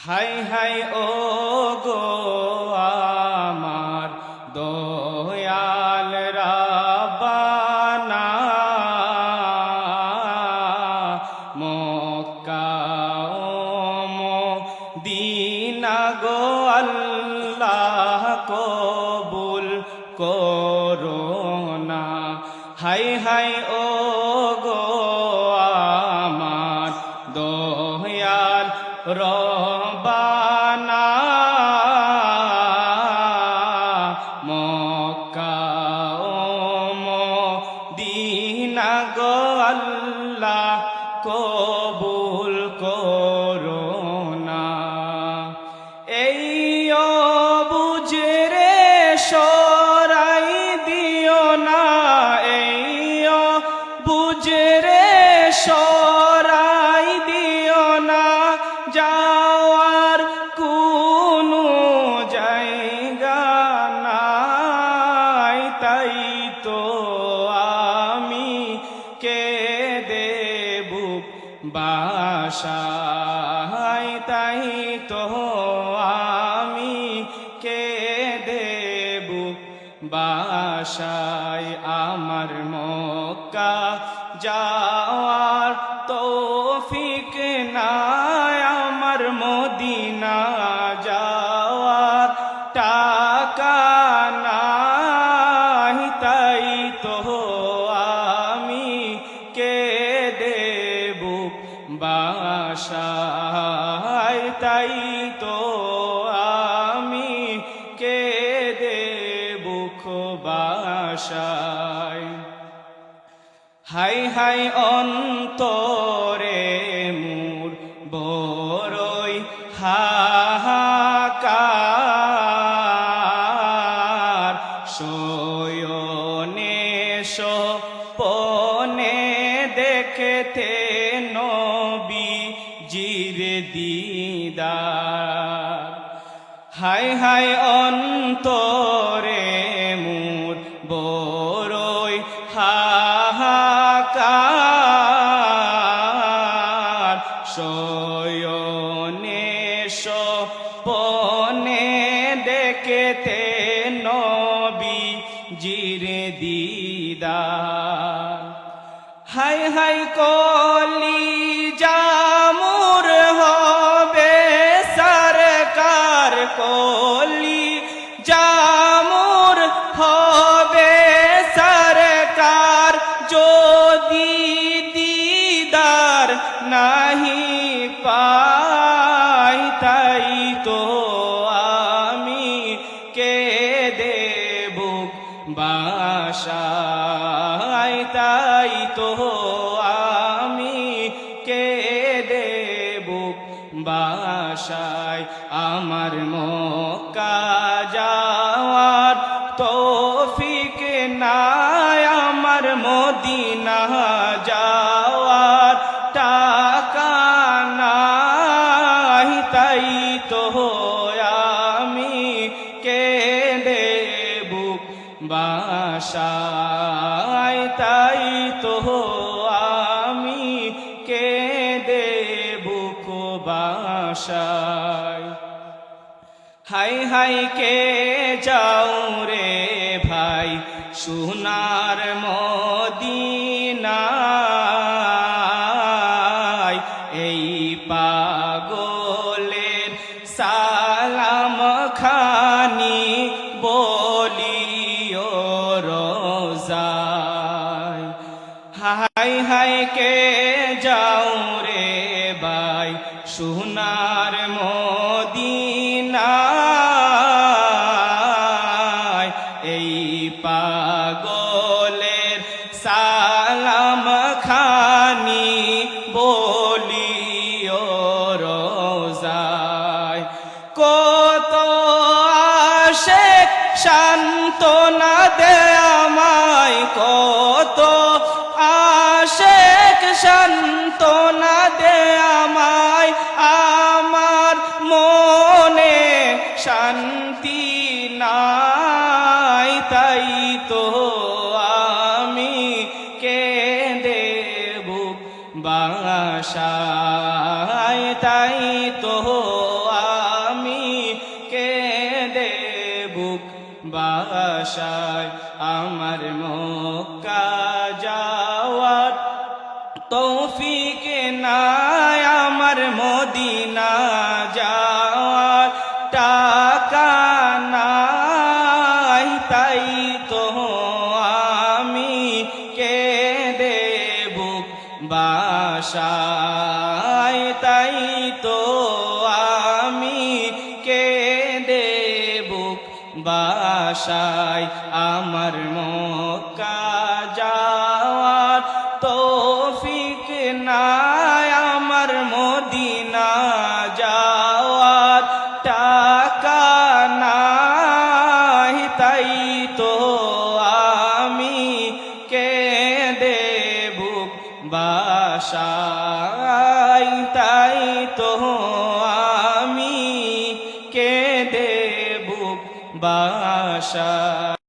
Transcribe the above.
High high ও গো আমার দয়াল রাব্বানা, মক্কা ও Medina গো আল্লাহ কবুল করো না। হাই হাই ও গো আমার দয়াল রব্বানা, মক্কা ও মদিনা গো আল্লাহ কবুল করো না। এই বুঝরে সরাই দিও না, এই বুঝরে সরাই দিও না, যাওয়ার কোনো জায়গা নাই। তাই তো আমি কেঁদে বুক বাসায়, তাই তো আমি কেঁদে বুক বাসায়। আমার মক্কা যাওয়ার তৌফিক নাই, আমার মদিনা যাওয়ার টাকা নাই। তাই তো আমি কেঁদে বুক বাসায়, তাই তো আমি কেঁদে বুক বাসায়। হাই হাই অন্তরে মোর বড়ই হাহাকার, শয়নে স্বপনে দেখতে নবীজির দিদার। হাই হাই অন্তরে মোর বড়ই হাহাকার, শয়নে স্বপনে দেখতে নবীজির দিদার। হাই হাই কলিজা মোর হবে সরকার, কলিজা মোর হবে সরকার, যদি দিদার নাহি পাই। তাই তো আমি কেঁদে বুক বাসায়, তাই তো আমি কেঁদে বুক বাসায়। আমার মক্কা যাওয়ার তৌফিক নাই, আমার মদিনা যাওয়ার টাকা নাই। তাই তো আমি কেঁদে বুক বাসায়, তাই তো আমি কেঁদে বুক বাসায়। হাই হাই কে যাও রে ভাই সোনার মদিনায়, এই পাগলের সালাম খানি বলিও রোজায়। হাই হাই কে যাও রে ভাই সোনার মদিনায়, এই পাগলের সালাম খানি বলিও রোজায়। কত আশিক সান্ত্বনা দেয় আমায়, কত আশিক সান্ত্বনা দেয় আমায়, আমার মনে শান্তি নাই। তাই তো আমি কেঁদে বুক বাসায়, তাই তো বাসায় আমার মক্কা যাওয়ার তৌফিক নাই, আমার মদিনা যাওয়ার টাকা নাই, তাই তো আমি কেঁদে বুক বাসায়, তাই তো আমি কেঁদে বুক বাসায় আমার মক্কা যাওয়ার তৌফিক নাই, আমার মদিনা যাওয়ার টাকা নাই, তাই তো আমি কেঁদে বুক বাসায়, তাই তো আমি কেঁদে বুক বাসায়।